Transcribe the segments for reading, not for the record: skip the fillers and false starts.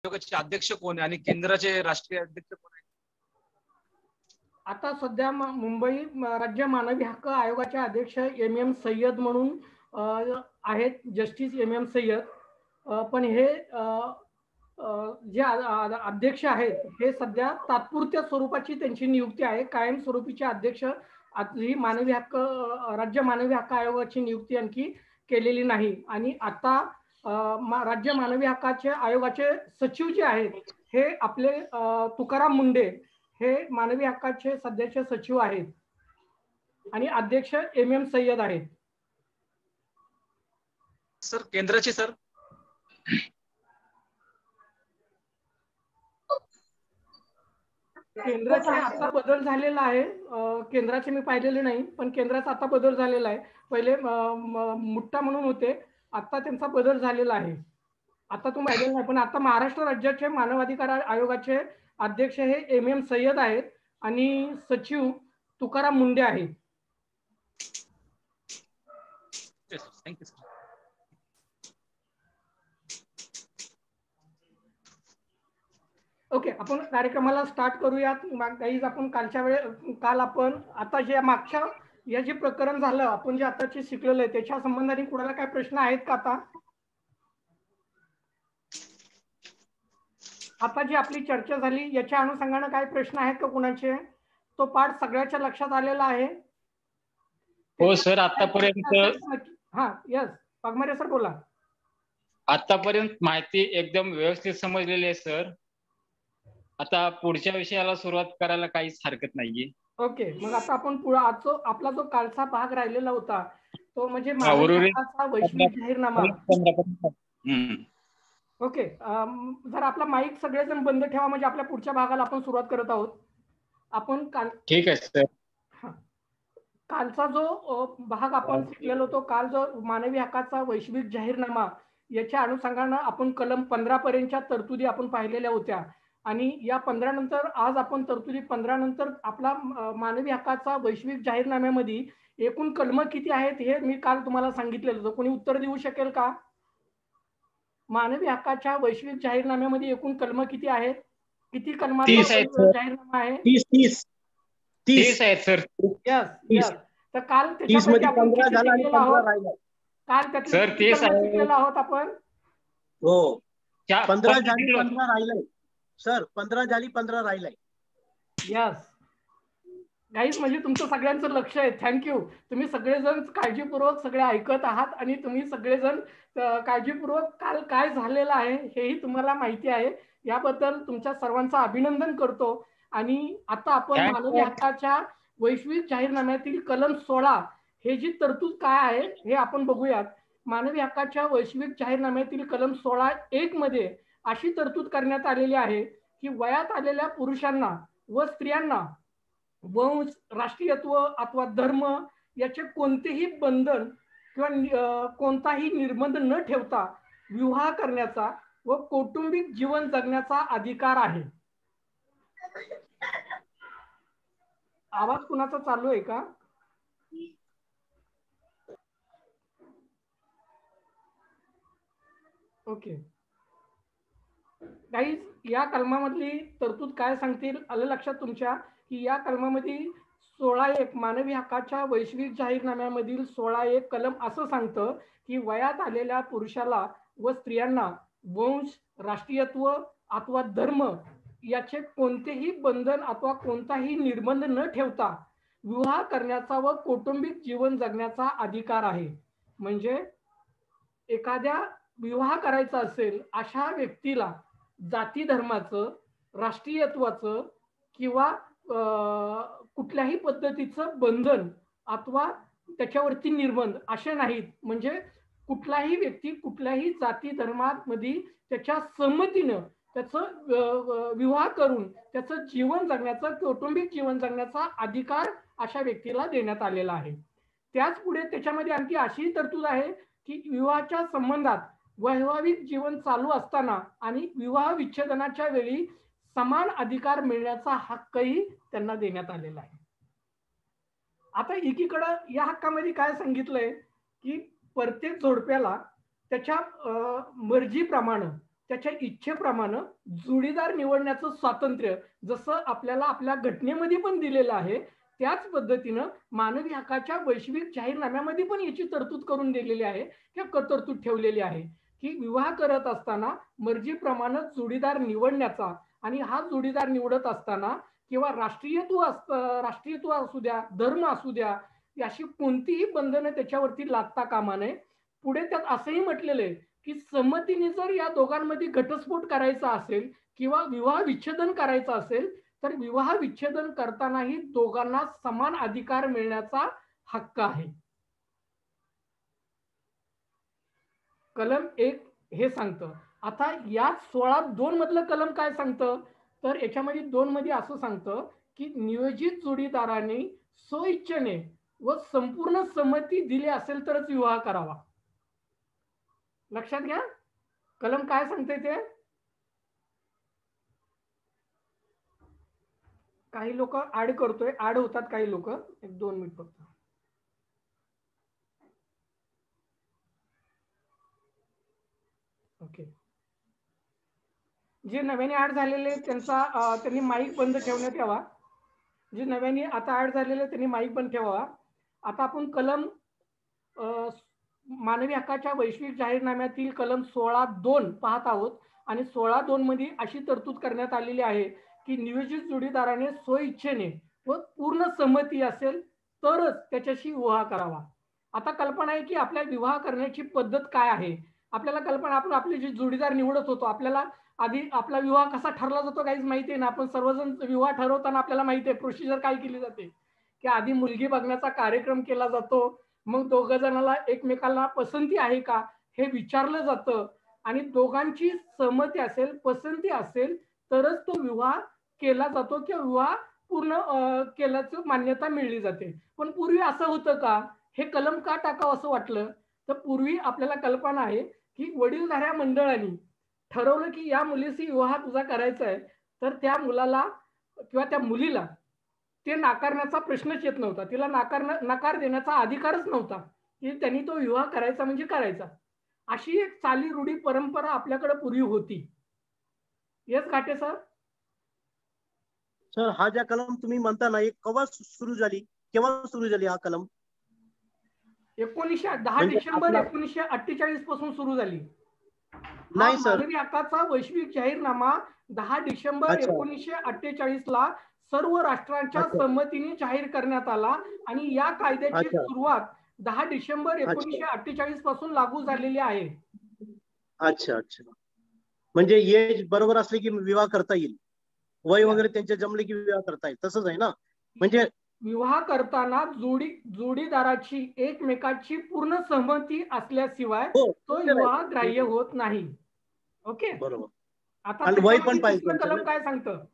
आयोगाचे अध्यक्ष कोण आहे आणि केंद्राचे राष्ट्रीय अध्यक्ष कोण आहे? आता सध्या मुंबई राज्य मानवी हक्क आयोगाचे अध्यक्ष MM सय्यद म्हणून आहेत, जस्टिस MM सय्यद. पण हे जे अध्यक्ष आहेत हे सध्या तात्पुरत्या स्वरूपाची त्यांची नियुक्ती आहे. कायम स्वरूपीचे अध्यक्ष ही मानवी हक्क राज्य मानवी हक्क आयोगाची नियुक्ती आणखी केलेली नाही. आणि आता राज्य मानवी हक्काचे आयोगाचे सचिव जे आहेत हे आपले तुकाराम मुंडे हे मानवी हक्काचे सध्याचे सचिव आहेत आणि अध्यक्ष MM सय्यद आहेत. सर केंद्राचे सर केंद्राचे आता बदल झालेला आहे. केंद्राचे मी पाहिलेले नाही, पण केंद्राचा आता बदल झालेला आहे. पहिले मुट्टा म्हणून होते, आता त्यांचा बदल झालेला आहे. आता तुम्ही पाहिलेलं नाही, पण आता महाराष्ट्र राज्याचे मानवाधिकार आयोगाचे अध्यक्ष हे MM सय्यद आहेत आणि सचिव तुकाराम मुंडे आहेत. Thank you sir. ओके, आपण कार्यक्रमाला स्टार्ट करूयात. गाईज, आपण काल आपण आता जे मागच्या या जे प्रकरण झालं आपण जे आताचे शिकलेलं आहे त्याच्या संबंधाने कुणाला काय प्रश्न आहेत का? आता जी आपली चर्चा झाली याच्या अनुषंगाने काय प्रश्न आहेत का कुणाचे? तो पाठ सगळ्याच्या लक्षात आलेला आहे? हो सर, आतापर्यंत यस पगमारे सर बोला. आतापर्यंत माहिती एकदम व्यवस्थित समजलेली आहे सर. आता पुढच्या विषयाला सुरुवात करायला काहीच हरकत नाहीये. ओके, मग आता आपण आपला जो कालचा भाग राहिलेला होता तो म्हणजे वैश्विक जाहीरनामा. ओके, जर आपला माईक सगळेजण बंद ठेवा म्हणजे आपल्या पुढच्या भागाला आपण सुरुवात करत आहोत. आपण ठीक आहे सर. कालचा जो भाग आपण शिकलेलो होतो, काल जो मानवी हक्काचा वैश्विक जाहीरनामा याच्या अनुषंगाने आपण कलम 15 पर्यंतच्या तरतुदी आपण पाहिलेल्या होत्या. आणि या 15 नंतर आज आपण तरतुदी 15 नंतर आपला मानवी हक्काचा वैश्विक जाहीरनाम्यामध्ये एकूण कलम किती आहेत हे मी काल तुम्हाला सांगितलेलं होतं. कोणी उत्तर देऊ शकेल का? मानवी हक्काच्या वैश्विक जाहीरनाम्यामध्ये एकूण कलम किती आहेत? किती कलमांचा जाहीरनामा आहे? 30 आहेत सर. यस. तर काल त्याच्यापैकी आपण किती शिकलेलो आहोत? काल त्यातले शिकलेलो आहोत आपण? हो, 15 झाली 15 राहिलाय सर. 15 झाली 15 राहिलाय. यस गाईज, म्हणजे तुमचं सगळ्यांचं लक्ष आहे. थँक्यू. तुम्ही सगळेजण काळजीपूर्वक सगळे ऐकत आहात आणि तुम्ही सगळेजण काळजीपूर्वक काल काय झालेलं आहे हेही तुम्हाला माहिती आहे. याबद्दल तुमच्या सर्वांचं अभिनंदन करतो. आणि आता आपण मानवी हक्काच्या वैश्विक जाहीरनाम्यातील कलम 16 हे जी तरतूद काय आहे हे आपण बघूयात. मानवी हक्काच्या वैश्विक जाहीरनाम्यातील कलम 16(1) मध्ये अशी तरतूद करण्यात आलेली आहे की वयात आलेल्या पुरुषांना व स्त्रियांना वंश, राष्ट्रीयत्व अथवा धर्म याचे कोणतेही बंधन किंवा कोणताही निर्बंध न ठेवता विवाह करण्याचा व कौटुंबिक जीवन जगण्याचा अधिकार आहे. आवाज कुणाचा चालू आहे का? ओके गाईज, या कलमामधली तरतूद काय सांगतील आलं लक्षात तुमच्या की या कलमामध्ये 16(1) मानवी हक्काच्या वैश्विक जाहीरनाम्यामधील 16(1) कलम असं सांगतं की वयात आलेल्या पुरुषाला व स्त्रियांना वंश, राष्ट्रीयत्व अथवा धर्म याचे कोणतेही बंधन अथवा कोणताही निर्बंध न ठेवता विवाह करण्याचा व कौटुंबिक जीवन जगण्याचा अधिकार आहे. म्हणजे एखाद्या विवाह करायचा असेल अशा व्यक्तीला जाती धर्माचं, राष्ट्रीयत्वाचं किंवा कुठल्याही पद्धतीचं बंधन अथवा त्याच्यावरती निर्बंध असे नाहीत. म्हणजे कुठलाही व्यक्ती कुठल्याही जाती धर्मामध्ये त्याच्या संमतीनं त्याचं विवाह करून त्याचं जीवन जगण्याचा, कौटुंबिक जीवन जगण्याचा अधिकार अशा व्यक्तीला देण्यात आलेला आहे. त्याच पुढे त्याच्यामध्ये आणखी अशी तरतूद आहे की विवाहाच्या संबंधात वैवाहिक जीवन चालू असताना आणि विवाह विच्छेदनाच्या वेळी समान अधिकार मिळण्याचा हक्कही त्यांना देण्यात आलेला आहे. आता एकीकडे या हक्कामध्ये काय सांगितलंय की प्रत्येक जोडप्याला त्याच्या मर्जीप्रमाणे त्याच्या इच्छेप्रमाणे जोडीदार निवडण्याचं स्वातंत्र्य जसं आपल्याला आपल्या घटनेमध्ये पण दिलेलं आहे, त्याच पद्धतीनं मानवी हक्काच्या वैश्विक जाहीरनाम्यामध्ये पण याची तरतूद करून दिलेली आहे किंवा तरतूद ठेवलेली आहे की विवाह करत असताना मर्जीप्रमाणे जोडीदार निवडण्याचा, आणि हा जोडीदार निवडत असताना किंवा राष्ट्रीयत्व असू द्या, धर्म असू द्या, अशी कोणतीही बंधनं त्याच्यावरती लादता कामा नये. पुढे त्यात असंही म्हटलेलं आहे की संमतीने जर या दोघांमध्ये घटस्फोट करायचा असेल किंवा विवाह विच्छेदन करायचा असेल तर विवाह विच्छेदन करतानाही दोघांना समान अधिकार मिळण्याचा हक्क आहे. कलम 1 हे सांगतं. आता या 16(2) मधलं कलम काय सांगतं तर याच्यामध्ये 2 मध्ये असं सांगतं की नियोजित जोडीदाराने स्वइच्छेने व संपूर्ण संमती दिली असेल तरच विवाह करावा. लक्षात घ्या कलम काय सांगते ते. काही लोक ऍड करतोय, ऍड होतात काही लोक. 1-2 मिनिट फक्त. ओके, जे नव्याने ऍड झालेले त्यांनी माईक बंद ठेवण्यात यावा. जे नव्याने आता ऍड झालेले त्यांनी माईक बंद ठेवावा. आता आपण कलम मानवी हक्काच्या वैश्विक जाहीरनाम्यातील कलम 16(2) पाहत आहोत आणि 16(2) मध्ये अशी तरतूद करण्यात आलेली आहे की नियोजित जोडीदाराने स्वइच्छेने व पूर्ण संमती असेल तरच त्याच्याशी विवाह करावा. आता कल्पना आहे की आपल्या विवाह करण्याची पद्धत काय आहे. आपल्याला कल्पना, आपण आपले जे जोडीदार निवडत होतो, आपल्याला आधी आपला विवाह कसा ठरला जातो काहीच माहिती आहे ना. आपण सर्वजण विवाह ठरवताना आपल्याला माहिती आहे प्रोसिजर काय केली जाते की आधी मुलगी बघण्याचा कार्यक्रम केला जातो, मग दोघं जणांना एकमेकांना पसंती आहे का हे विचारलं जातं आणि दोघांची सहमती असेल, पसंती असेल तरच तो विवाह केला जातो किंवा विवाह पूर्ण केल्याची मान्यता मिळली जाते. पण पूर्वी असं होतं का, हे कलम का टाकावं असं वाटलं तर पूर्वी आपल्याला कल्पना आहे की वडीलधाऱ्या मंडळांनी ठरवलं की या मुलीशी विवाह तुझा करायचा आहे तर त्या मुलाला किंवा त्या मुलीला ते नाकारण्याचा प्रश्नच येत नव्हता. तिला नकार देण्याचा अधिकारच नव्हता की त्यांनी तो विवाह करायचा म्हणजे करायचा. अशी एक चाली रूढी परंपरा आपल्याकडे पूर्वी होती. येस घाटे सर. सर हा ज्या कलम तुम्ही म्हणता ना, केव्हा सुरू झाली हा कलम? 10 डिसेंबर 1948 पासून सुरू झाली. नाही सर, मानवी हक्काचा वैश्विक जाहीरनामा 10 डिसेंबर 1948 ला सर्व राष्ट्रांच्या संमतीने जाहीर करण्यात आला आणि या कायद्याची सुरुवात 10 डिसेंबर 1948 पासून लागू झालेली आहे. अच्छा अच्छा, म्हणजे एज बरोबर असले की विवाह करता येईल, वय वगैरे त्यांचे जमले की विवाह करता येईल, तसंच आहे ना. म्हणजे विवाह करताना जोडीदाराची एकमेकाची पूर्ण सहमती असल्याशिवाय तो विवाह ग्राह्य होत नाही. ओके, बरोबर. आता वय पण पाहिजे. कलम काय सांगतं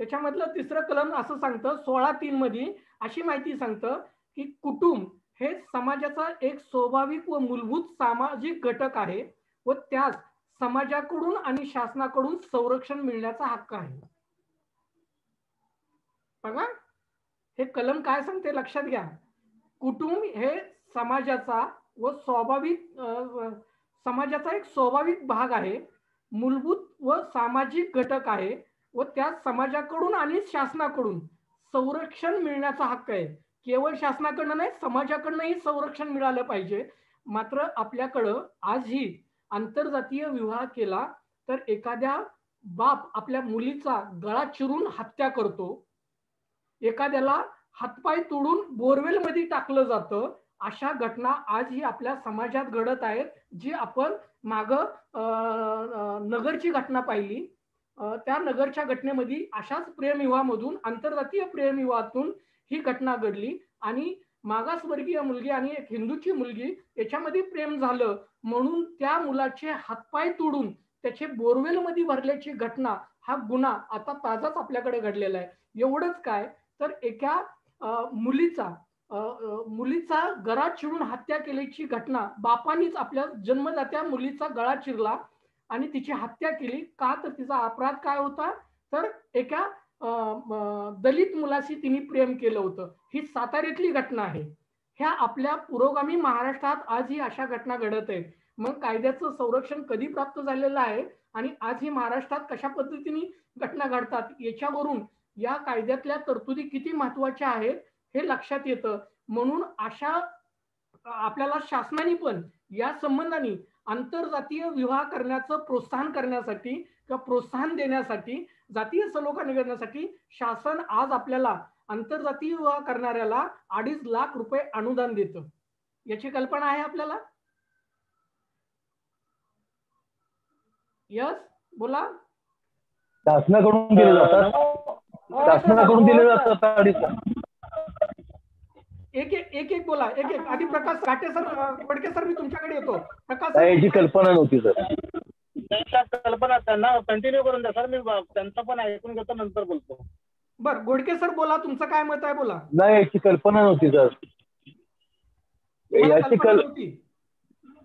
त्याच्यामधलं 3रं कलम असं सांगतं 16(3) मध्ये अशी माहिती सांगतं की कुटुंब हे समाजाचा एक स्वाभाविक व मूलभूत सामाजिक घटक आहे व त्यास समाजाकडून आणि शासनाकडून संरक्षण मिळण्याचा हक्क आहे. बघा हे कलम काय सांगते लक्षात घ्या. कुटुंब हे समाजाचा एक स्वाभाविक भाग आहे, मूलभूत व सामाजिक घटक आहे व त्या समाजाकडून आणि शासनाकडून संरक्षण मिळण्याचा हक्क आहे. केवळ शासनाकडनं नाही, समाजाकडनंही संरक्षण मिळालं पाहिजे. मात्र आपल्याकडं आजही आंतरजातीय विवाह केला तर एखाद्या बाप आपल्या मुलीचा गळा चिरून हत्या करतो, एखाद्याला हातपाय तोडून बोरवेल मध्ये टाकलं जातं. अशा घटना आजही आपल्या समाजात घडत आहेत, जी आपण नगरची घटना पाहिली. त्या नगरच्या घटनेमध्ये अशाच प्रेमविवाहामधून, आंतरजातीय प्रेमविवाहातून ही घटना घडली आणि मागासवर्गीय मुलगी आणि एक हिंदूची मुलगी याच्यामध्ये प्रेम झालं म्हणून त्या मुलाचे हातपाय तोडून त्याचे बोरवेल मध्ये भरल्याची घटना, हा गुन्हा आता ताजाच आपल्याकडे घडलेला आहे. एवढंच काय तर एका मुलीचा गळा चिरून हत्या केल्याची घटना, बापानीच आपल्या जन्मदात्या मुलीचा गळा चिरला आणि तिची हत्या केली. का तर तिचा अपराध काय होता तर एका दलित मुलाशी तिने प्रेम केलं होतं. ही साताऱ्यातली घटना आहे. ह्या आपल्या पुरोगामी महाराष्ट्रात आजही अशा घटना घडत आहेत. मग कायद्याचं संरक्षण कधी प्राप्त झालेलं आहे आणि आज ही महाराष्ट्रात कशा पद्धतीने घटना घडतात याच्यावरून या कायद्यातल्या तरतुदी किती महत्वाच्या आहेत हे लक्षात येतं. म्हणून अशा आपल्याला शासनाने पण या संबंधाने आंतरजातीय विवाह करण्याचं प्रोत्साहन करण्यासाठी किंवा प्रोत्साहन देण्यासाठी, जातीय सलोखा निघण्यासाठी शासन आज आपल्याला आंतरजातीय विवाह करणाऱ्याला 2.5 लाख रुपये अनुदान देतं. याची कल्पना आहे आपल्याला? यस, बोला. शासनाकडून दिले जातात, शासनाकडून दिले जातात 2.5 लाख. एक बोला, एक आधी प्रकाश घाटे सर, फडके सर, मी तुमच्याकडे येतो. प्रकाश याची कल्पना नव्हती सर. त्यांच्या कल्पना त्यांना कंटिन्यू करून द्या सर, मी त्यांचं पण ऐकून घेतो, नंतर बोलतो. बर, घोडके सर बोला, तुमचं काय मत आहे, बोला. नाही, याची कल्पना नव्हती सर.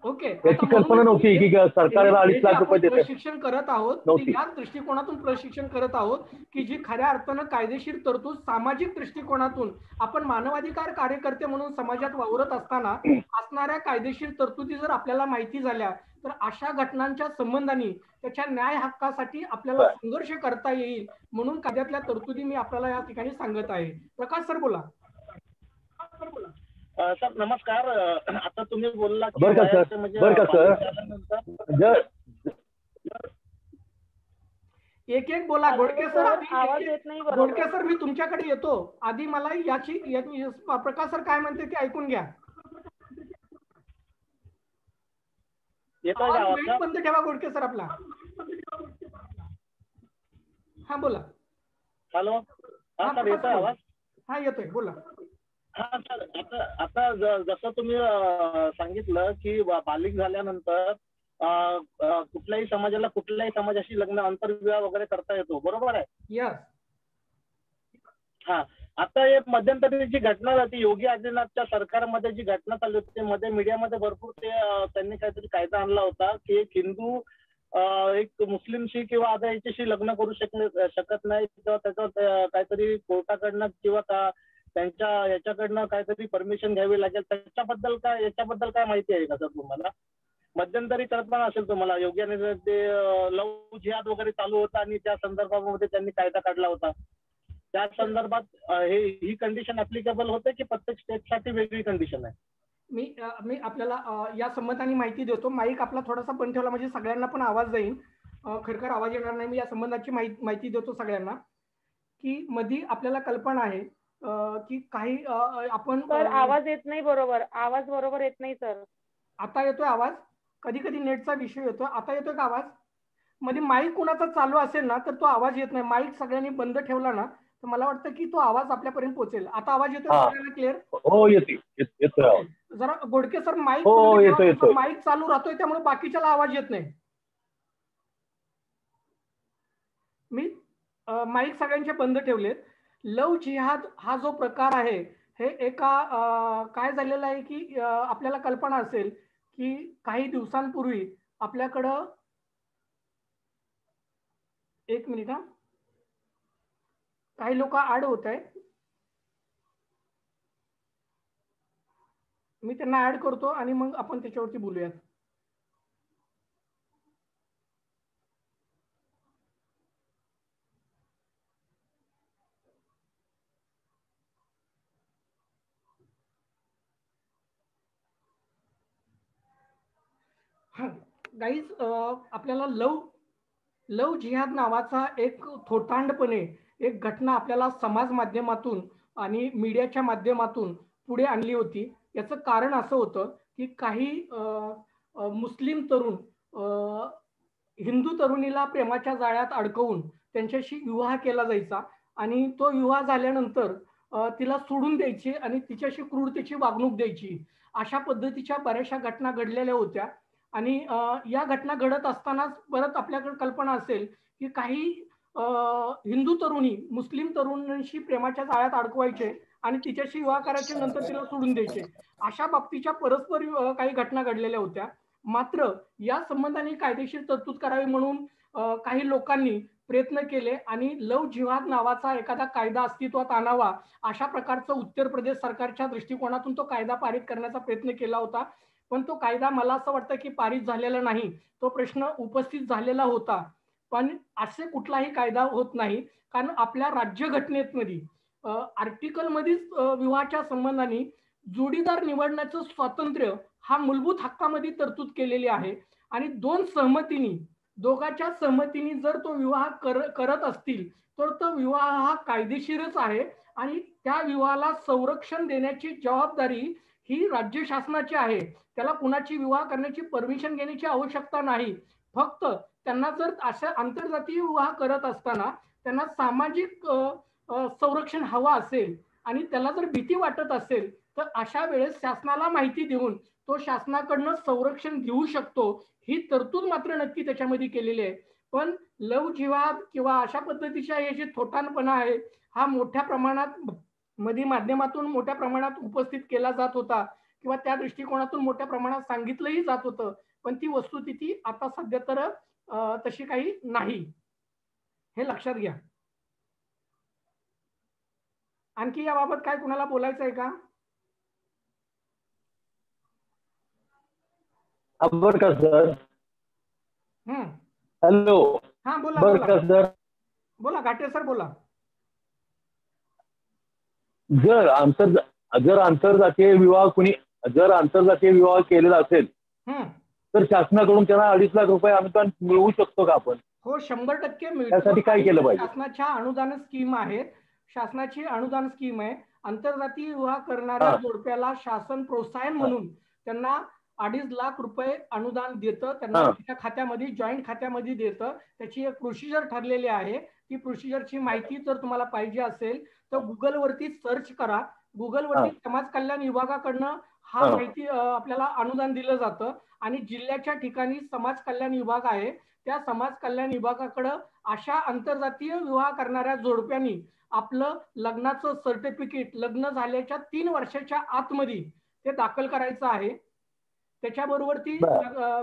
ओके, याची कल्पना नव्हती की सरकारला 2.5 लाख रुपये देते. प्रशिक्षण करत आहोत, याच दृष्टिकोनातून प्रशिक्षण करत आहोत की जी खऱ्या अर्थानं कायदेशीर तरतूद सामाजिक दृष्टिकोनातून आपण मानवाधिकार कार्यकर्ते म्हणून समाजात वावरत असताना असणाऱ्या कायदेशीर तरतुदी जर आपल्याला माहिती झाल्या तर अशा घटनांच्या संबंधाने त्याच्या न्याय हक्कासाठी आपल्याला संघर्ष करता येईल म्हणून कायद्यातल्या तरतुदी मी आपल्याला या ठिकाणी सांगत आहे. प्रकाश सर बोला. सर नमस्कार. आता तुम्ही बोलला बरं का सर, एक बोला. घोडके सर, आवाज येत नाही. घोडके सर, मी तुमच्याकडे येतो. आधी मला याची प्रकाश सर काय म्हणते ते ऐकून घ्या. बंद ठेवा घोडके सर आपला. हा बोला. हॅलो, हा सर, येतोय आवाज? हा येतोय, बोला. हा सर, आता जसं तुम्ही सांगितलं की बालिक झाल्यानंतर कुठल्याही समाजाला कुठल्याही समाजाशी लग्न, आंतरविवाह वगैरे करता येतो, बरोबर आहे? यस. हा, आता एक मध्यंतरी जी घटना झाली योगी आदित्यनाथच्या सरकारमध्ये, जी घटना चालली होती मध्ये मीडियामध्ये भरपूर त्यांनी काहीतरी कायदा आणला होता की एक हिंदू एक मुस्लिमशी किंवा आता याच्याशी लग्न करू शकत नाही किंवा त्याचं काहीतरी कोर्टाकडनं किंवा त्यांच्या याच्याकडनं काहीतरी परमिशन घ्यावी लागेल. त्याच्याबद्दल याच्याबद्दल काय माहिती आहे का सर तुम्हाला? मध्यंतरी कल्पना असेल तुम्हाला, योगी आणि ते लव जिहाद वगैरे चालू होता आणि त्या संदर्भामध्ये त्यांनी कायदा काढला होता. त्या संदर्भात ही कंडिशन ऍप्लिकेबल होते की प्रत्येक स्टेटसाठी वेगळी कंडिशन आहे? मी आपल्याला या संबंधाने माहिती देतो. माईक आपला थोडासा बंद ठेवला म्हणजे सगळ्यांना पण आवाज जाईल, खरखर आवाज येणार नाही. मी या संबंधाची माहिती देतो सगळ्यांना की मध्ये आपल्याला कल्पना आहे की काही आपण. सर आवाज येत नाही, बरोबर आवाज बरोबर येत नाही सर. आता येतोय आवाज? कधी कधी नेटचा विषय येतो. आता येतोय का आवाज? मध्ये माईक कुणाचा चालू असेल ना तर तो आवाज येत नाही. माईक सगळ्यांनी बंद ठेवला ना तर मला वाटतं की तो आवाज आपल्यापर्यंत पोहोचेल. आता आवाज येतोय सगळ्यांना क्लिअर? हो, येतोय आवाज. जरा घोडके सर माईक येतोय. माईक चालू राहतोय त्यामुळे बाकीच्याला आवाज येत नाही. मी माईक सगळ्यांचे बंद ठेवलेत. लव जिहाद हा जो प्रकार आहे हे एका काय झालेलं आहे की आपल्याला कल्पना असेल की काही दिवसांपूर्वी आपल्याकडं, एक मिनिट हा, काही लोक ऍड होत आहे, मी त्यांना ऍड करतो आणि मग आपण त्याच्यावरती बोलूयात. गाईज, आपल्याला लव जिहाद नावाचा एक थोटांडपणे एक घटना आपल्याला समाज माध्यमातून आणि मीडियाच्या माध्यमातून पुढे आणली होती. याचं कारण असं होतं की काही मुस्लिम तरुण हिंदू तरुणीला प्रेमाच्या जाळ्यात अडकवून त्यांच्याशी विवाह केला जायचा आणि तो विवाह झाल्यानंतर तिला सोडून द्यायची आणि तिच्याशी क्रूरतेची वागणूक द्यायची. अशा पद्धतीच्या बऱ्याचशा घटना घडलेल्या होत्या आणि या घटना घडत असतानाच परत आपल्याकडे कल्पना असेल की काही हिंदू तरुणी मुस्लिम तरुणांशी प्रेमाच्या जाळ्यात अडकवायचे आणि तिच्याशी विवाह करायचे, नंतर तिला सोडून द्यायचे. अशा बाबतीच्या परस्पर काही घटना घडलेल्या होत्या. मात्र या संबंधाने कायदेशीर तरतूद करावी म्हणून काही लोकांनी प्रयत्न केले आणि लव जिहाद नावाचा एखादा कायदा अस्तित्वात आणावा अशा प्रकारचं उत्तर प्रदेश सरकारच्या दृष्टिकोनातून तो कायदा पारित करण्याचा प्रयत्न केला होता. पण तो कायदा मला असं वाटतं की पारित झालेला नाही. तो प्रश्न उपस्थित झालेला होता, पण असे कुठलाही कायदा होत नाही, कारण आपल्या राज्यघटनेमध्ये आर्टिकल मध्येच विवाहाच्या संबंधाने जोडीदार निवडण्याचं स्वातंत्र्य हा मूलभूत हक्कामध्ये तरतूद केलेली आहे. आणि दोघांच्या सहमतीने जर तो विवाह करत असतील तर तो विवाह हा कायदेशीरच आहे. आणि त्या विवाहाला संरक्षण देण्याची जबाबदारी ही राज्य शासनाची आहे. त्याला कुणाची विवाह करण्याची परमिशन घेण्याची आवश्यकता नाही. फक्त त्यांना जर अशा आंतरजातीय विवाह करत असताना त्यांना सामाजिक संरक्षण हवा असेल आणि त्याला जर भीती वाटत असेल तर अशा वेळेस शासनाला माहिती देऊन तो शासनाकडनं संरक्षण घेऊ शकतो. ही तरतूद मात्र नक्की त्याच्यामध्ये केलेली आहे. पण लव जिहाद किंवा अशा पद्धतीच्या हे जे थोटांपणा आहे हा मोठ्या प्रमाणात माध्यमातून मोठ्या प्रमाणात उपस्थित केला जात होता किंवा त्या दृष्टिकोनातून मोठ्या प्रमाणात सांगितलंही जात होतं. पण ती वस्तुस्थिती आता सध्या तर तशी काही नाही, हे लक्षात घ्या. आणखी याबाबत काय कुणाला बोलायचं आहे का? बर का सर. हॅलो. हा बोला बर का सर. बोला घाटे सर बोला. जर आंतरजातीय विवाह केलेला असेल तर शासनाकडून त्यांना 2.5 लाख रुपये अनुदान मिळवू शकतो का आपण? हो 100% मिळतो. त्यासाठी काय केलं पाहिजे? शासनाच्या अनुदान स्कीम आहेत. शासनाची अनुदान स्कीम आहे. आंतरजातीय विवाह करणाऱ्या जोडप्याला शासन प्रोत्साहन म्हणून त्यांना 2.5 लाख रुपये अनुदान देतं. त्यांना त्या खात्यामध्ये जॉईंट खात्यामध्ये देतं. त्याची एक प्रोसिजर ठरलेली आहे. ती प्रोसिजरची माहिती जर तुम्हाला पाहिजे असेल तर गुगलवरती सर्च करा. गुगलवरती समाज कल्याण विभागाकडनं हा माहिती आपल्याला अनुदान दिलं जातं. आणि जिल्ह्याच्या ठिकाणी समाज कल्याण विभाग आहे. त्या समाज कल्याण विभागाकडं अशा आंतरजातीय विवाह करणाऱ्या जोडप्यांनी आपलं लग्नाचं सर्टिफिकेट लग्न झाल्याच्या 3 वर्षाच्या आतमध्ये ते दाखल करायचं आहे. त्याच्याबरोबर ती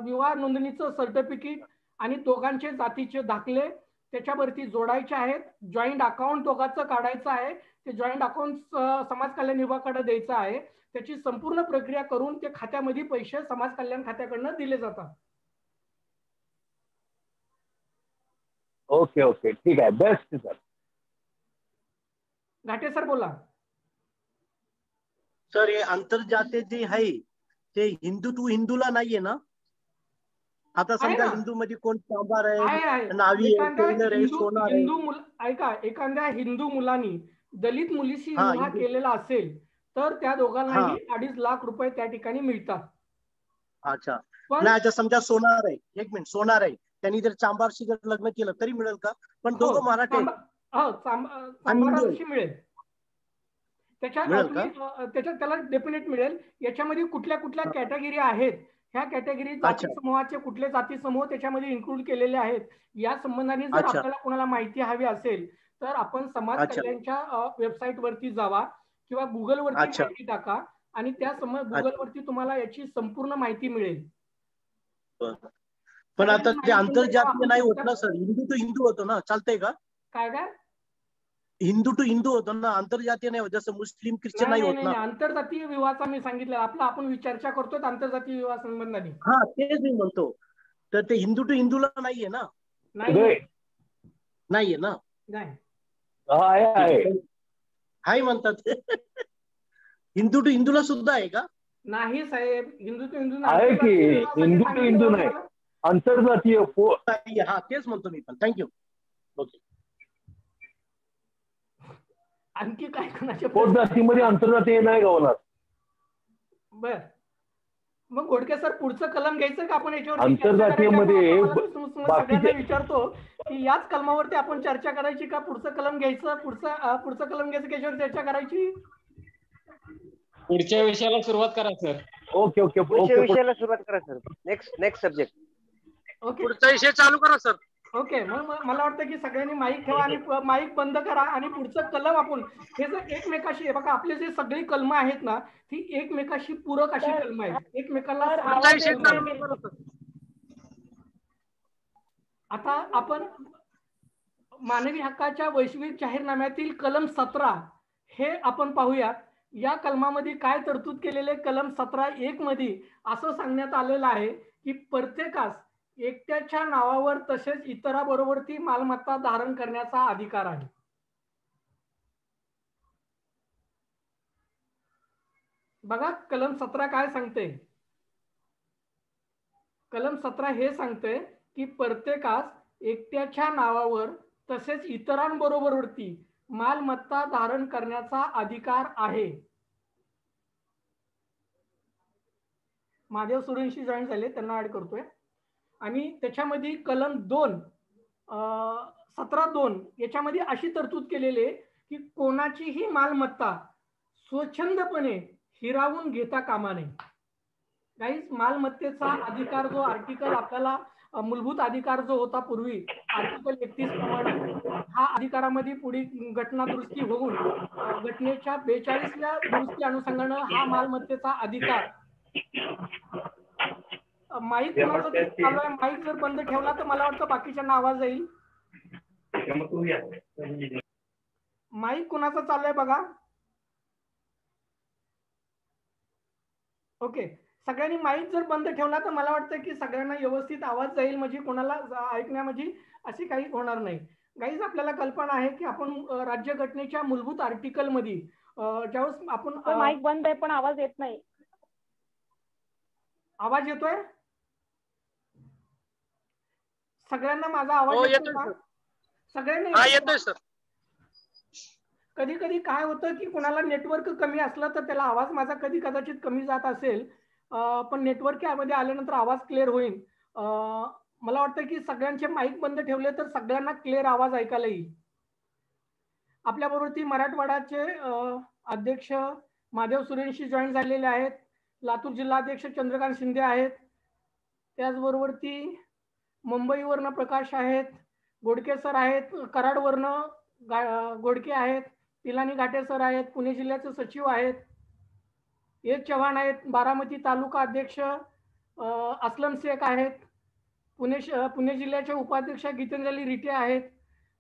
विवाह नोंदणीचं सर्टिफिकेट आणि दोघांचे जातीचे दाखले त्याच्यावरती जोडायचे आहेत. जॉईंट अकाउंट दोघांचं काढायचं आहे. ते जॉईंट अकाउंट समाज कल्याण विभागाकडे द्यायचं आहे. त्याची संपूर्ण प्रक्रिया करून ते खात्यामध्ये पैसे समाज कल्याण खात्याकडनं दिले जातात. ओके ओके ठीक आहे. Best sir. घाटे सर बोला. सर हे आंतरजातीय जे आहे ते हिंदू टू हिंदूला नाहीये ना? आता समजा हिंदू मध्ये कोण चांभार आहे, नावी आहे, टेलर आहे, सोनार आहे. ऐका, एखाद्या हिंदू मुलांनी दलित मुलीशी विवाह केलेला असेल तर त्या दोघांनाही 2.5 लाख रुपये त्या ठिकाणी मिळतात. अच्छा. नाही आता समजा सोनार आहे, 1 मिनिट, सोनार आहे, त्यांनी जर चांभारशी जर लग्न केलं तरी मिळेल का? पण दोघं मराठी चांभाराशी मिळेल. त्याच्यात त्याला डेफिनेट मिळेल. याच्यामध्ये कुठल्या कुठल्या कॅटेगरी आहेत, ह्या कॅटेगरी जाती समूहाचे कुठले जाती समूह त्याच्यामध्ये इन्क्लूड केलेले आहेत या संबंधाने जर आपल्याला कोणाला माहिती हवी असेल तर आपण समाज कल्याणच्या वेबसाईट वरती जावा किंवा गुगल वरती माहिती टाका आणि त्या गुगल वरती तुम्हाला याची संपूर्ण माहिती मिळेल. पण आता ते आंतरजातीय नाही होत ना सर, हिंदू टू हिंदू होतो ना, चालतंय का? काय हिंदू टू हिंदू होतो ना, आंतरजातीय नाही होत, जसं मुस्लिम ख्रिश्चन नाही होत ना. आंतरजातीय विवाहाचा मी सांगितलं, आपण चर्चा करतोय आंतरजातीय विवाह संबंधाने. हा तेच मी म्हणतो. तर ते हिंदू टू हिंदूला नाहीये ना? नाहीये ना? आहे म्हणतात. हिंदू टू हिंदूला सुद्धा आहे का? नाही साहेब, हिंदू टू हिंदू आहे की. हिंदू टू हिंदू नाही, आंतरजातीय. हा तेच म्हणतो मी पण. थँक्यू. ओके. आणखी काय कोणाच्या पोट जातीमध्ये आंतरजातीय नाही का होणार? बर, मग घोडके सर पुढचं कलम घ्यायचं का आपण याच्यावर? आंतरजातीयमध्ये सगळ्यांना विचारतो की याच कलमावरती आपण चर्चा करायची का पुढचं कलम घ्यायचं? पुढचं कलम घ्यायचं, याच्यावर चर्चा करायची? पुढच्या विषयाला सुरुवात करा सर. Okay okay. पुढच्या विषयाला सुरुवात करा सर. Next subject. ओके, पुढचा विषय चालू करा सर. ओके, मग मला वाटतं की सगळ्यांनी माईक ठेवा आणि माईक बंद करा आणि पुढचं कलम आपण हे जर एकमेकाशी, बघा आपले जे सगळी कलम आहेत ना ती एकमेकाशी पूरक अशी कलम आहेत. एकमेकाला आता आपण मानवी हक्काच्या वैश्विक जाहीरनाम्यातील कलम 17 हे आपण पाहूयात. या कलमामध्ये काय तरतूद केलेले कलम 17(1) मध्ये असं सांगण्यात आलेलं आहे की प्रत्येकास एकट्याच्या नावावर तसेच इतराबरोबर ती मालमत्ता धारण करण्याचा अधिकार आहे. बघा कलम 17 काय सांगते. कलम 17 हे सांगते की प्रत्येकास एकट्याच्या नावावर तसेच इतरांबरोबरती मालमत्ता धारण करण्याचा अधिकार आहे. महादेव सुरेंशी जॉईन झाले, त्यांना ऍड करतोय. आणि त्याच्यामध्ये कलम 2 17(2) याच्यामध्ये अशी तरतूद केलेली आहे की कोणाचीही मालमत्ता स्वच्छंदपणे हिरावून घेता कामा नये. गाईज, मालमत्तेचा अधिकार जो आर्टिकल आपल्याला मूलभूत अधिकार जो होता पूर्वी आर्टिकल 31 प्रमाणे हा अधिकारामध्ये पुढे घटना दुरुस्ती होऊन घटनेच्या 42व्या दुरुस्ती अनुषंगाने हा मालमत्तेचा अधिकार. माईक चालू आहे, माईक जर बंद ठेवला तर मला वाटतं बाकीच्यांना आवाज येईल. माईक कुणाचा चालू आहे बघा. ओके, सगळ्यांनी माईक जर बंद ठेवला तर मला वाटतं की सगळ्यांना व्यवस्थित आवाज जाईल, म्हणजे कोणाला ऐकण्यामध्ये अशी काही होणार नाही. गाईज, आपल्याला कल्पना आहे की आपण राज्यघटनेच्या मूलभूत आर्टिकल मध्ये ज्यावेळेस आपण माईक बंद आहे पण आवाज येत नाही. आवाज येतोय सगळ्यांना? माझा आवाज येतोय का सगळ्यांना? येतोय सर. कधी कधी काय होतं की कोणाला नेटवर्क कमी असलं तर त्याला आवाज माझा कधी कदाचित कमी जात असेल, पण नेटवर्क यामध्ये आल्यानंतर आवाज क्लिअर होईल. मला वाटतं की सगळ्यांचे माईक बंद ठेवले तर सगळ्यांना क्लिअर आवाज ऐकायला येईल. आपल्याबरोबर ती मराठवाड्याचे अध्यक्ष महादेव सुरेंशी जॉईन झालेले आहेत. लातूर जिल्हाध्यक्ष चंद्रकांत शिंदे आहेत. त्याचबरोबर ती मुंबईवरनं प्रकाश आहेत, गोडके सर आहेत, कराडवरनं गोडके आहेत, पिलानी घाटे सर आहेत, पुणे जिल्ह्याचे सचिव आहेत, चव्हाण आहेत, बारामती तालुका अध्यक्ष असलम शेख आहेत, पुणे जिल्ह्याचे उपाध्यक्ष गीतांजली रिटे आहेत.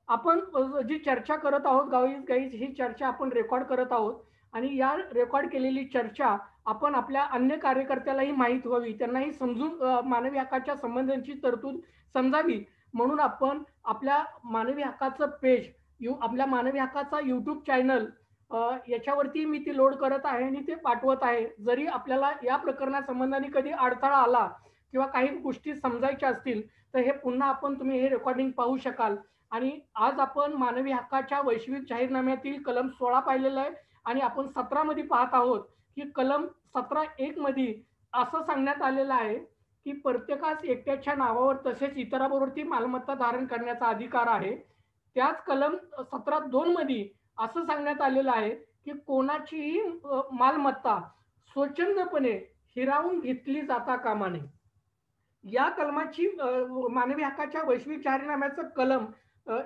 आपण जी चर्चा करत आहोत गाईज, ही चर्चा आपण रेकॉर्ड करत आहोत आणि या रेकॉर्ड केलेली चर्चा आपण आपल्या अन्य कार्यकर्त्यालाही माहीत व्हावी, त्यांनाही समजून मानवी हक्काच्या संबंधांची तरतूद समजावी म्हणून आपण आपल्या मानवी हक्काचं पेज, आपल्या मानवी हक्काचा YouTube चॅनल याच्यावरती मी ती लोड करत आहे आणि ते पाठवत आहे. जरी आपल्याला या प्रकरणासंबंधाने कधी अडथळा आला किंवा काही गोष्टी समजायच्या असतील तर हे पुन्हा तुम्ही हे रेकॉर्डिंग पाहू शकाल. आणि आज आपण मानवी हक्काच्या वैश्विक जाहीरनाम्यातील कलम 16 पाहिलेला आहे आणि आपण 17 मध्ये पाहत आहोत की कलम 17(1) मध्ये असं सांगण्यात आलेलं आहे की प्रत्येकास एकट्याच्या नावावर तसेच इतराबरोबर ती मालमत्ता धारण करण्याचा अधिकार आहे. त्याच कलम 17(2) मध्ये असं सांगण्यात आलेलं आहे की कोणाचीही मालमत्ता स्वच्छंदपणे हिरावून घेतली जाता कामा नये. या कलमाची मानवी हक्काच्या वैश्विक जाहीरनाम्याचं कलम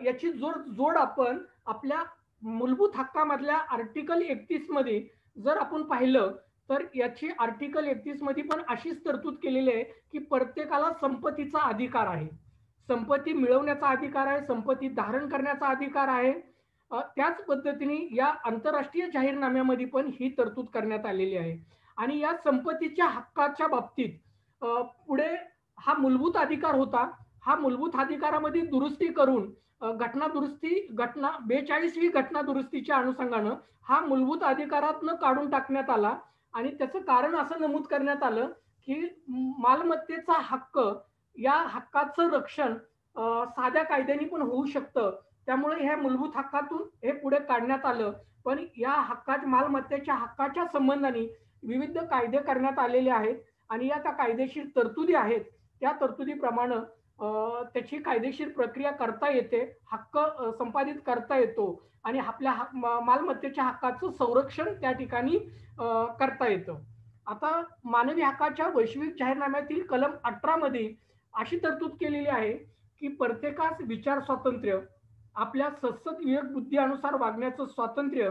याची जोड आपण आपल्या मूलभूत हक्कामधल्या आर्टिकल 31 मध्ये जर आपण पाहिलं तर याची आर्टिकल 31 मध्ये पण अशीच तरतूद केलेली आहे की प्रत्येकाला संपत्तीचा अधिकार आहे, संपत्ती मिळवण्याचा अधिकार आहे, संपत्ती धारण करण्याचा अधिकार आहे. त्याच पद्धतीने या आंतरराष्ट्रीय जाहीरनाम्यामध्ये पण ही तरतूद करण्यात आलेली आहे. आणि या संपत्तीच्या हक्काच्या बाबतीत पुढे हा मूलभूत अधिकार होता, हा मूलभूत अधिकारामध्ये दुरुस्ती करून घटना 42वी घटना दुरुस्तीच्या अनुषंगानं हा मूलभूत अधिकारातनं काढून टाकण्यात आला. आणि त्याचं कारण असं नमूद करण्यात आलं की मालमत्तेचा हक्क, या हक्काचं रक्षण साध्या कायद्याने पण होऊ शकतं, त्यामुळे ह्या मूलभूत हक्कातून हे पुढे काढण्यात आलं. पण या हक्काच्या मालमत्तेच्या हक्काच्या संबंधाने विविध कायदे करण्यात आलेले आहेत आणि या त्या कायदेशीर तरतुदी आहेत, त्या तरतुदीप्रमाणे त्याची कायदेशीर प्रक्रिया करता येते, हक्क संपादित करता येतो आणि आपल्या मालमत्तेच्या हक्काचं संरक्षण त्या ठिकाणी करता येतं. आता मानवी हक्काच्या वैश्विक जाहीरनाम्यातील कलम 18 मध्ये अशी तरतूद केलेली आहे की प्रत्येकास विचार स्वातंत्र्य, आपल्या सतत विवेक बुद्धी अनुसार वागण्याचं स्वातंत्र्य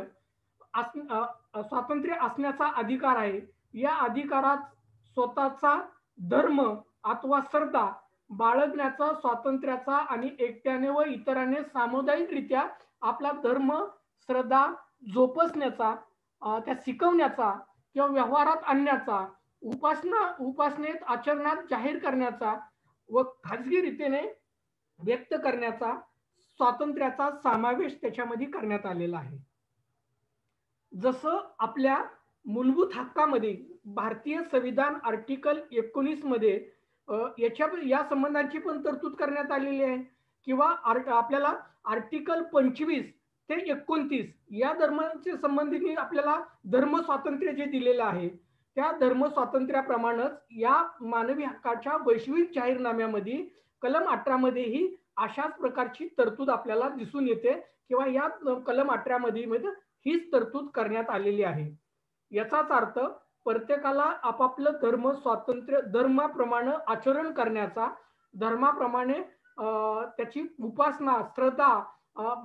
असण्याचा अधिकार आहे. या अधिकारात स्वतःचा धर्म अथवा श्रद्धा बाळगण्याचा स्वातंत्र्याचा आणि एकट्याने व इतरांनी सामुदायिकरित्या आपला धर्म श्रद्धा जोपासण्याचा त्या शिकवण्याचा किंवा व्यवहारात आणण्याचा, उपासनेत आचरणात जाहीर करण्याचा व खाजगी रीतीने व्यक्त करण्याचा स्वातंत्र्याचा समावेश त्याच्यामध्ये करण्यात आलेला आहे. जसं आपल्या मूलभूत हक्कामध्ये भारतीय संविधान आर्टिकल 19 मध्ये या संबंधांची पण तरतूद करण्यात आलेली आहे, किंवा आपल्याला आर्टिकल 25 ते 29 या धर्मांचे संबंधित आपल्याला धर्म स्वातंत्र्य जे दिलेलं आहे त्या धर्म स्वातंत्र्याप्रमाणेच या मानवी हक्काच्या वैश्विक जाहीरनाम्यामध्ये कलम 18 मध्येही अशाच प्रकारची तरतूद आपल्याला दिसून येते, किंवा या कलम 18 मध्ये हीच तरतूद करण्यात आलेली आहे. याचाच अर्थ प्रत्येकाला आपापलं धर्म स्वातंत्र्य, धर्माप्रमाणे आचरण करण्याचा, धर्माप्रमाणे त्याची उपासना, श्रद्धा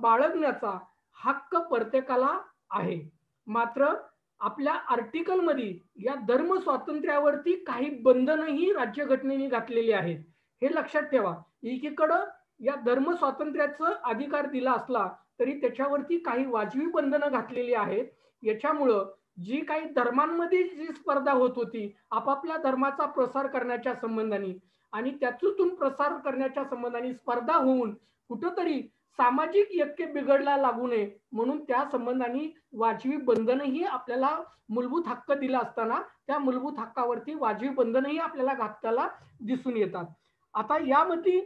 बाळगण्याचा हक्क प्रत्येकाला आहे. मात्र आपल्या आर्टिकल मध्ये या धर्म स्वातंत्र्यावरती काही बंधनही राज्यघटनेने घातलेली आहेत. हे लक्षात ठेवा. एकीकडे या धर्म स्वातंत्र्याचा अधिकार दिला असला तरी त्याच्यावरती काही वाजवी बंधनं घातलेली आहेत. याच्यामुळं जी काही धर्मांमध्ये जी स्पर्धा होत होती आपापल्या धर्माचा प्रसार करण्याच्या संबंधाने आणि त्यातून प्रसार करण्याच्या संबंधाने स्पर्धा होऊन कुठंतरी सामाजिक ऐक्य बिघडला लागू नये म्हणून त्या संबंधाने वाजवी बंधनही आपल्याला मूलभूत हक्क दिला असताना त्या मूलभूत हक्कावरती वाजवी बंधनही आपल्याला घातलेला दिसून येतात. आता यामध्ये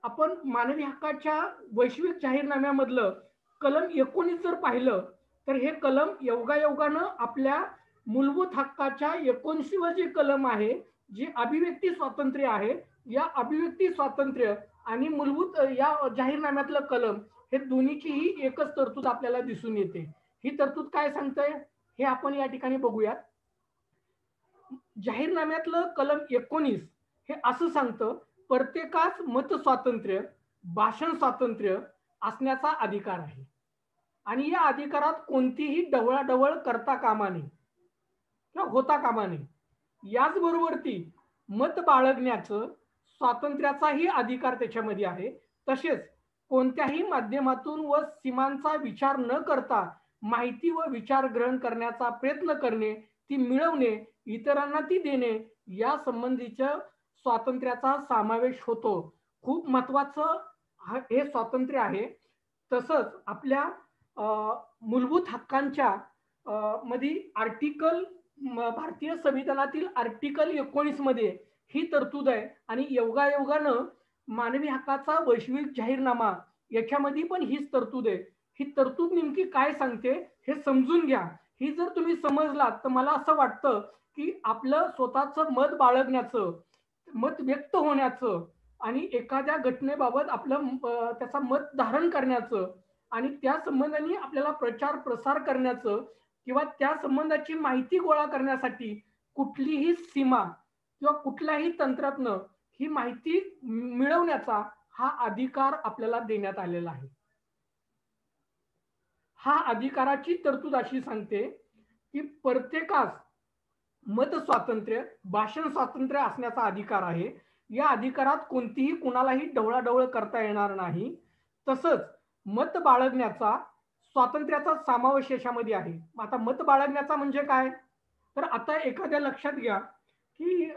आपण मानवी हक्काच्या वैश्विक जाहीरनाम्यामधलं कलम 19 जर पाहिलं तर हे कलम योगायोगानं आपल्या मूलभूत हक्काच्या 19वे जे कलम आहे, जे अभिव्यक्ती स्वातंत्र्य आहे, या अभिव्यक्ती स्वातंत्र्य आणि मूलभूत या जाहीरनाम्यातलं कलम हे दोन्हीचीही एकच तरतूद आपल्याला दिसून येते. ही तरतूद काय सांगते हे आपण या ठिकाणी बघूयात. जाहीरनाम्यातलं कलम 19 हे असं सांगतं, प्रत्येकास मत स्वातंत्र्य, भाषण स्वातंत्र्य असण्याचा अधिकार आहे आणि या अधिकारात कोणतीही ढवळाढवळ करता कामा नये किंवा होता कामा नये. याचबरोबरती मत बाळगण्याचं स्वातंत्र्याचाही अधिकार त्याच्यामध्ये आहे. तसेच कोणत्याही माध्यमातून व सीमांचा विचार न करता माहिती व विचार ग्रहण करण्याचा प्रयत्न करणे, ती मिळवणे, इतरांना ती देणे या संबंधीच्या स्वातंत्र्याचा समावेश होतो. खूप महत्वाचं हे स्वातंत्र्य आहे. तसंच आपल्या मूलभूत हक्कांच्या मध्ये आर्टिकल भारतीय संविधानातील आर्टिकल 19 मध्ये ही तरतूद आहे आणि योगायोगानं मानवी हक्काचा वैश्विक जाहीरनामा याच्यामध्ये पण हीच तरतूद आहे. ही तरतूद नेमकी काय सांगते हे समजून घ्या. ही जर तुम्ही समजलात तर मला असं वाटतं की आपलं स्वतःचं मत बाळगण्याचं, मत व्यक्त होण्याचं आणि एखाद्या घटनेबाबत आपलं त्याचा मत धारण करण्याचं आणि त्या संबंधाने आपल्याला प्रचार प्रसार करण्याचं किंवा त्या संबंधाची माहिती गोळा करण्यासाठी कुठलीही सीमा किंवा कुठल्याही तंत्रातनं ही माहिती मिळवण्याचा हा अधिकार आपल्याला देण्यात आलेला आहे. हा अधिकाराची तरतूद अशी सांगते की प्रत्येकास मत स्वातंत्र्य, भाषण स्वातंत्र्य असण्याचा अधिकार आहे. या अधिकारात कोणतीही कुणालाही ढवळाढवळ करता येणार नाही. तसंच मत बाळगण्याचा स्वातंत्र्याचा समावेश याच्यामध्ये आहे. आता मत बाळगण्याचा म्हणजे काय, तर आता एखाद्या लक्षात घ्या की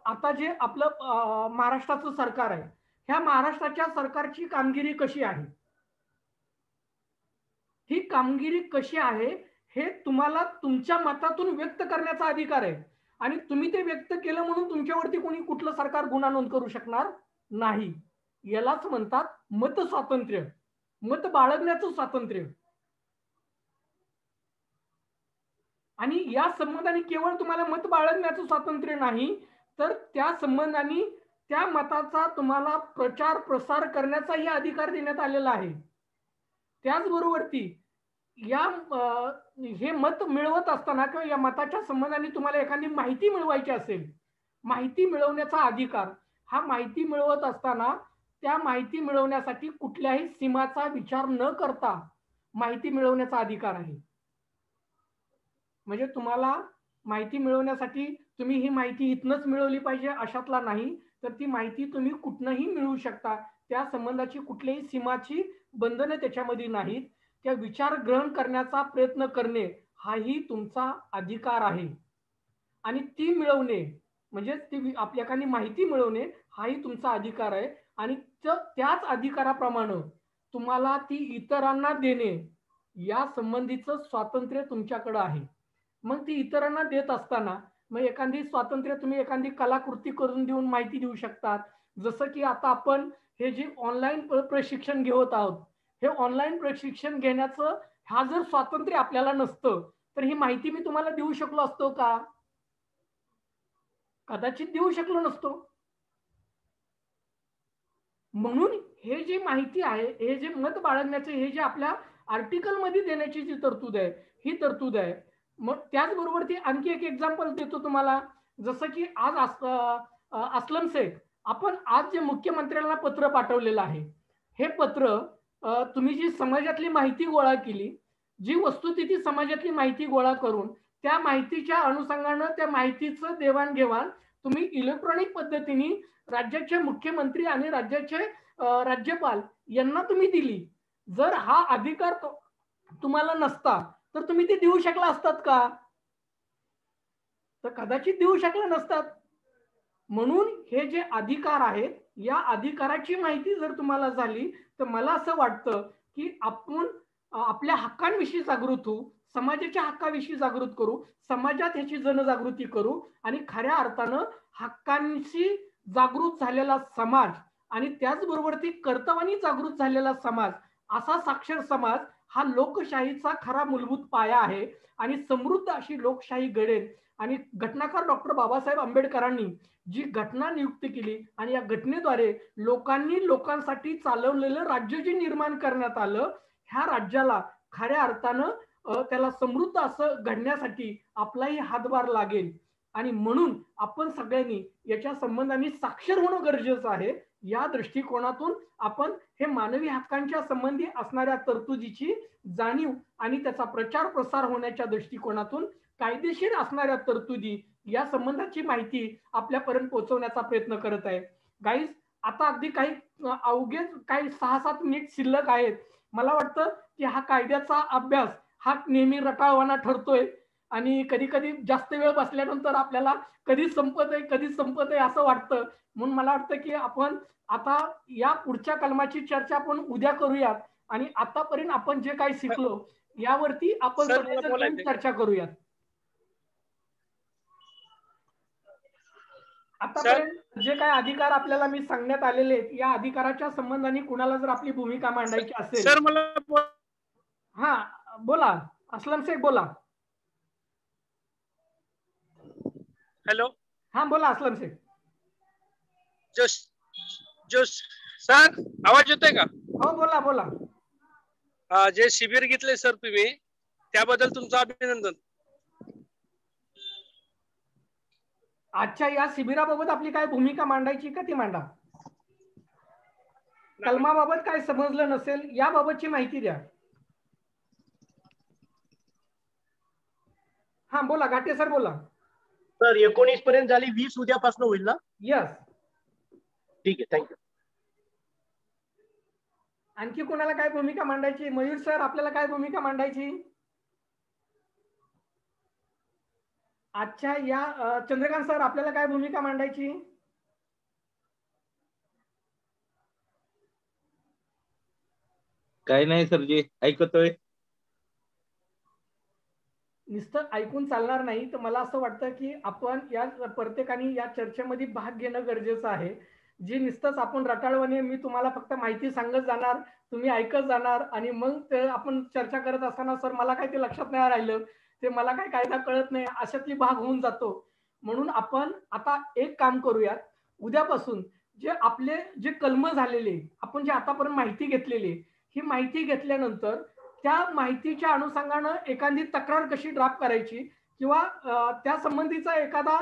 आता जे आपलं महाराष्ट्राचं सरकार आहे, ह्या महाराष्ट्राच्या सरकारची कामगिरी कशी आहे, ही कामगिरी कशी आहे हे तुम्हाला तुमच्या मतातून व्यक्त करण्याचा अधिकार आहे आणि तुम्ही ते व्यक्त केलं म्हणून तुमच्यावरती कोणी कुठलं सरकार गुन्हा नोंद करू शकणार नाही. यालाच म्हणतात मत स्वातंत्र्य, मत बाळगण्याचं स्वातंत्र्य. आणि या संबंधाने केवळ तुम्हाला मत बाळगण्याचं स्वातंत्र्य नाही तर त्या संबंधाने त्या मताचा तुम्हाला प्रचार प्रसार करण्याचाही अधिकार देण्यात आलेला आहे. त्याचबरोबरती या हे मत मिळवत असताना किंवा या मताच्या संबंधाने तुम्हाला एखादी माहिती मिळवायची असेल, माहिती मिळवण्याचा अधिकार, हा माहिती मिळवत असताना त्या माहिती मिळवण्यासाठी कुठल्याही सीमाचा विचार न करता माहिती मिळवण्याचा अधिकार आहे. म्हणजे तुम्हाला माहिती मिळवण्यासाठी तुम्ही ही माहिती इथनच मिळवली पाहिजे अशातला नाही, तर ती माहिती तुम्ही कुठनंही मिळवू शकता. त्या संबंधाची कुठल्याही सीमाची बंधने त्याच्यामध्ये नाहीत. त्या विचार ग्रहण करण्याचा प्रयत्न करणे हाही तुमचा अधिकार आहे आणि ती मिळवणे म्हणजे ती आपल्याकडे माहिती मिळवणे हाही तुमचा अधिकार आहे आणि त्याच अधिकाराप्रमाणे तुम्हाला ती इतरांना देणे या संबंधीचं स्वातंत्र्य तुमच्याकडे आहे. मग ती इतरांना देत असताना मग एखादी स्वातंत्र्य तुम्ही एखादी कलाकृती करून देऊन माहिती देऊ शकतात. जसं की आता आपण हे जे ऑनलाईन प्रशिक्षण घेत आहोत, हे ऑनलाईन प्रशिक्षण घेण्याचं हा जर स्वातंत्र्य आपल्याला नसतं तर ही माहिती मी तुम्हाला देऊ शकलो असतो का? कदाचित देऊ शकलो नसतो. म्हणून हे जी माहिती आहे, हे जे मत बाळगण्याचे हे जे आपल्या आर्टिकल मध्ये देण्याची जी तरतूद आहे ही तरतूद आहे. मग त्याचबरोबर ती आणखी एक एक्झाम्पल देतो तुम्हाला. जसं की आज अस्लम शेख आपण आज जे मुख्यमंत्र्यांना पत्र पाठवलेलं आहे, हे पत्र तुम्ही जी समाजातली माहिती गोळा केली, जी वस्तुस्थिती समाजातली माहिती गोळा करून त्या माहितीच्या अनुषंगानं त्या माहितीचं देवाणघेवाण तुम्ही इलेक्ट्रॉनिक पद्धतीने राज्याचे मुख्यमंत्री आणि राज्याचे राज्यपाल यांना तुम्ही दिली. जर हा अधिकार तुम्हाला नसता तर तुम्ही ते देऊ शकला असतात का? तर कदाचित देऊ शकला नसतात. म्हणून हे जे अधिकार आहेत या अधिकाराची माहिती जर तुम्हाला झाली तर मला असं वाटतं की आपण आपल्या हक्कांविषयी जागृत होऊ, समाजाच्या हक्काविषयी जागृत करू, समाजात ह्याची जनजागृती करू आणि खऱ्या अर्थानं हक्कांशी जागृत झालेला समाज आणि त्याचबरोबर ती कर्तव्याने जागृत झालेला समाज, असा साक्षर समाज हा लोकशाहीचा खरा मूलभूत पाया आहे आणि समृद्ध अशी लोकशाही घडेल. आणि घटनाकार डॉक्टर बाबासाहेब आंबेडकरांनी जी घटना नियुक्त केली आणि या घटनेद्वारे लोकांनी लोकांसाठी चालवलेलं राज्य जे निर्माण करण्यात आलं, ह्या राज्याला खऱ्या अर्थानं त्याला समृद्ध असं घडण्यासाठी आपलाही हातभार लागेल. आणि म्हणून आपण सगळ्यांनी याच्या संबंधाने साक्षर होणं गरजेचं आहे. या दृष्टिकोनातून आपण हे मानवी हक्कांच्या संबंधी असणाऱ्या तरतुदीची जाणीव आणि त्याचा प्रचार प्रसार होण्याच्या दृष्टिकोनातून कायदेशीर असणाऱ्या तरतुदी या संबंधाची माहिती आपल्यापर्यंत पोहोचवण्याचा प्रयत्न करत आहे. गाईज, आता अगदी काही अवघे काही 6-7 मिनिट शिल्लक आहेत. मला वाटतं की हा कायद्याचा अभ्यास हा नेहमी रटाळवाना ठरतोय आणि कधी कधी जास्त वेळ बसल्यानंतर आपल्याला कधी संपत आहे असं वाटतं. म्हणून मला वाटतं की आपण आता या पुढच्या कलमाची चर्चा आपण उद्या करूयात आणि आतापर्यंत आपण जे काही शिकलो यावरती आपण चर्चा करूयात. आतापर्यंत जे काही अधिकार आपल्याला मी सांगण्यात आलेले आहेत या अधिकाराच्या संबंधाने कुणाला जर आपली भूमिका मांडायची असेल सर मला हा बोला. अस्लम शेख बोला. हॅलो हा बोला अस्लम शेख. जोश सर आवाज येतोय का? हो बोला बोला. जे शिबिर घेतले सर तुम्ही त्याबद्दल तुमचं अभिनंदन. आजच्या या शिबिराबाबत आपली काय भूमिका मांडायची का ती मांडा. कलमाबाबत काय समजलं नसेल याबाबतची माहिती द्या. हा बोला घाटे सर बोला. सर 19 पर्यंत झाली, 20 उद्यापासून होईल ना? यस ठीक आहे, थँक्यू. आणखी कोणाला काय भूमिका मांडायची? मयूर सर आपल्याला काय भूमिका मांडायची आजच्या या? चंद्रकांत सर आपल्याला काय भूमिका मांडायची? काही नाही सरजी, ऐकतोय. नुसतं ऐकून चालणार नाही. तर मला असं वाटतं की आपण या प्रत्येकाने या चर्चेमध्ये भाग घेणं गरजेचं आहे. जी नुसतंच आपण रटाळवाने मी तुम्हाला फक्त माहिती सांगत जाणार, तुम्ही ऐकत जाणार आणि मग ते आपण चर्चा करत असताना सर मला काय ते लक्षात नाही राहिलं, ते मला काय कायदा कळत नाही, अशातली भाग होऊन जातो. म्हणून आपण आता एक काम करूयात, उद्यापासून जे आपले जे कलम झालेले आपण जे आतापर्यंत माहिती घेतलेली ही माहिती घेतल्यानंतर त्या माहितीच्या अनुषंगानं एखादी तक्रार कशी ड्राफ्ट करायची किंवा त्या संबंधीचा एखादा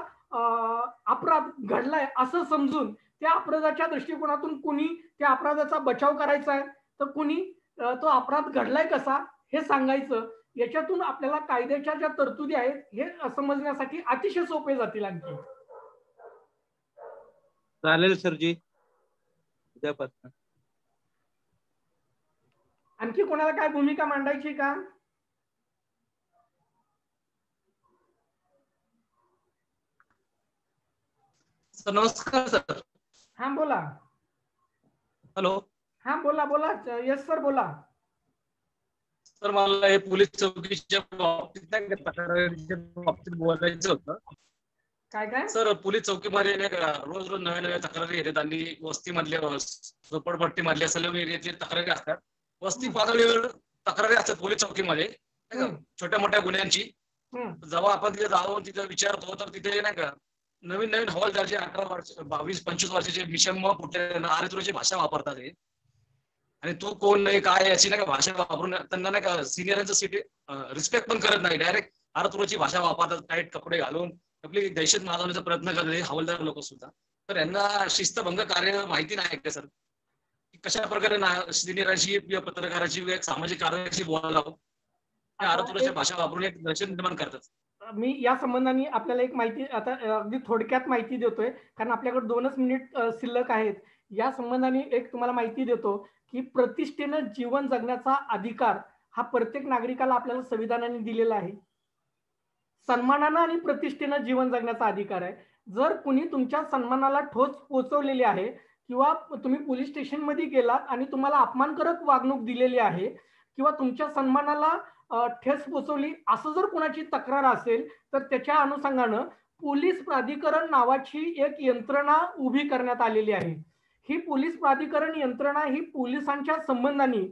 अपराध घडलाय असं समजून त्या अपराधाच्या दृष्टिकोनातून कुणी त्या अपराधाचा बचाव करायचा आहे तर कुणी तो अपराध घडलाय कसा हे सांगायचं. याच्यातून आपल्याला कायद्याच्या ज्या तरतुदी आहेत हे समजण्यासाठी अतिशय सोपे जातील. आणखी चालेल सरजी, उद्यापासून. आणखी कोणाला काय भूमिका मांडायची का? सर नमस्कार सर. हा बोला. हॅलो. हा बोला बोला. यस सर बोला. सर मला हे पोलीस चौकीच्या बाबतीत बोलायचं होतं. काय काय सर पोलीस चौकीमध्ये रोज रोज नव्या नव्या तक्रारी येतात आणि वस्तीमधल्या झोपडपट्टी मधल्या सर्व एरियातल्या तक्रारी असतात. वस्ती पातळीवर तक्रारी असतात पोलीस चौकीमध्ये छोट्या मोठ्या गुन्ह्यांची. जेव्हा आपण तिथे जाऊन तिथे विचारतो तर तिथे नाही का नवीन नवीन हवालदारचे 18 वर्ष 22-25 वर्षाचे विषम आरेतुरीची भाषा वापरतात हे. आणि तू कोण नाही काय अशी नाही का भाषा वापरून त्यांना नाही का सिनियरांचं सिटी रिस्पेक्ट पण करत नाही. डायरेक्ट आरेतुरीची भाषा वापरतात. टाईट कपडे घालून आपली दहशत माजवण्याचा प्रयत्न करतात हवालदार लोक सुद्धा. तर यांना शिस्तभंग कार्य माहिती नाही का सर? कशा प्रकारे सिनियरांशी किंवा पत्रकाराची सामाजिक कार्याशी बोलावं आरेतुरीची भाषा वापरून एक दहशत निर्माण करतात. मी या संबंधाने आपल्याला एक माहिती आता अगदी थोडक्यात माहिती देतोय कारण आपल्याकडे 2च मिनिट शिल्लक आहेत. या संबंधाने एक तुम्हाला माहिती देतो की प्रतिष्ठेनं जीवन जगण्याचा अधिकार हा प्रत्येक नागरिकाला आपल्याला संविधानाने दिलेला आहे. सन्मानानं आणि प्रतिष्ठेनं जीवन जगण्याचा अधिकार आहे. जर कुणी तुमच्या सन्मानाला ठोस पोहोचवलेली आहे किंवा तुम्ही पोलीस स्टेशन मध्ये गेलात आणि तुम्हाला अपमानकारक वागणूक दिलेली आहे किंवा तुमच्या सन्मानाला ठेस पोचवली असं जर कुणाची तक्रार असेल तर त्याच्या अनुषंगानं पोलीस प्राधिकरण नावाची एक यंत्रणा उभी करण्यात आलेली आहे. ही पोलीस प्राधिकरण यंत्रणा ही पोलिसांच्या संबंधाने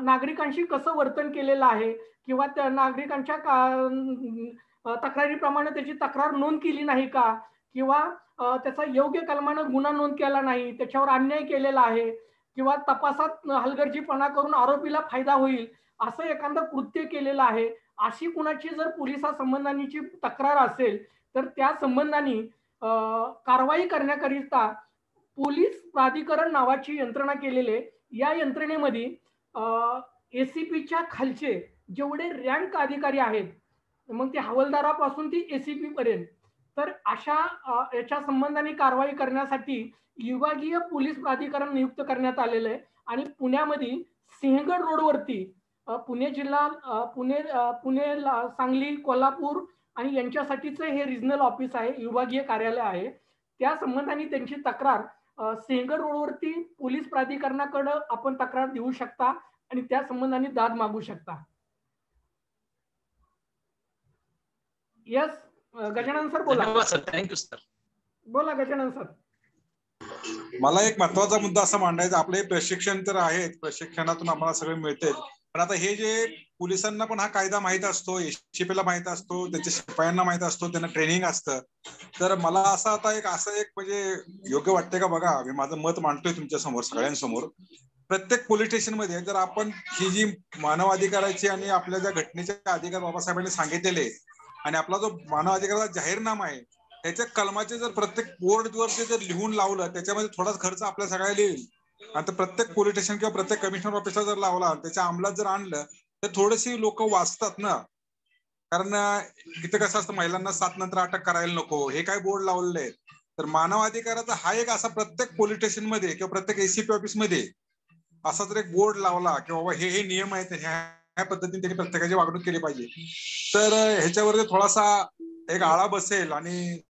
नागरिकांशी कसं वर्तन केलेलं आहे किंवा त्या नागरिकांच्या तक्रारीप्रमाणे त्याची तक्रार नोंद केली नाही का किंवा त्याचा योग्य कलमानं गुन्हा नोंद केला नाही, त्याच्यावर अन्याय केलेला आहे किंवा तपासात हलगर्जीपणा करून आरोपीला फायदा होईल असं एखादं कृत्य केलेलं आहे अशी कुणाची जर पोलिसा संबंधानीची तक्रार असेल तर त्या संबंधाने कारवाई करण्याकरिता पोलीस प्राधिकरण नावाची यंत्रणा केलेले. या यंत्रणेमध्ये ACPच्या खालचे जेवढे रँक अधिकारी आहेत मग ते हवालदारापासून ती ACP पर्यंत तर अशा याच्या संबंधाने कारवाई करण्यासाठी विभागीय पोलीस प्राधिकरण नियुक्त करण्यात आलेलं आहे. आणि पुण्यामध्ये सिंहगड रोडवरती पुणे जिल्हा पुणे सांगली कोल्हापूर आणि यांच्यासाठीचं हे रिजनल ऑफिस आहे, विभागीय कार्यालय आहे. त्या संबंधाने त्यांची तक्रार सिंहगड रोडवरती पोलीस प्राधिकरणाकडे आपण तक्रार देऊ शकता आणि त्या संबंधाने दाद मागू शकता. यस गजानन सर बोला. Thank you sir. बोला गजानन सर. मला एक महत्वाचा मुद्दा असा मांडायचा. आपले प्रशिक्षण तर आहेत, प्रशिक्षणातून आम्हाला सगळे मिळते, पण आता हे जे पोलिसांना पण हा कायदा माहित असतो, ACPला माहित असतो, त्यांच्या शिपायांना माहित असतो, त्यांना ट्रेनिंग असतं. तर मला असं आता एक म्हणजे योग्य वाटतंय का बघा, मी माझं मत मांडतोय तुमच्या समोर सगळ्यांसमोर. प्रत्येक पोलीस स्टेशन मध्ये जर आपण ही जी मानव अधिकाराची आणि आपल्या ज्या घटनेचे अधिकार बाबासाहेबांनी सांगितलेले आणि आपला जो मानव अधिकाराचा जाहीरनामा आहे त्याच्या कलमाचे जर प्रत्येक बोर्डवरती जर लिहून लावलं त्याच्यामध्ये थोडाच खर्च आपल्या सगळ्याला येईल. आता प्रत्येक पोलीस स्टेशन किंवा प्रत्येक कमिशनर ऑफिसला जर लावला त्याच्या अंमलात जर आणलं तर थोडीशी लोक वाचतात ना. कारण इथं कसं असतं महिलांना 7 नंतर अटक करायला नको हे काय बोर्ड लावलेले आहेत. तर मानव अधिकाराचा हा एक असा प्रत्येक पोलीस स्टेशन मध्ये किंवा प्रत्येक ACP ऑफिस मध्ये असा जर एक बोर्ड लावला की बाबा हे नियम आहेत, ह्या पद्धतीने त्यांनी प्रत्येकाची वागणूक केली पाहिजे तर ह्याच्यावरती थोडासा एक आळा बसेल आणि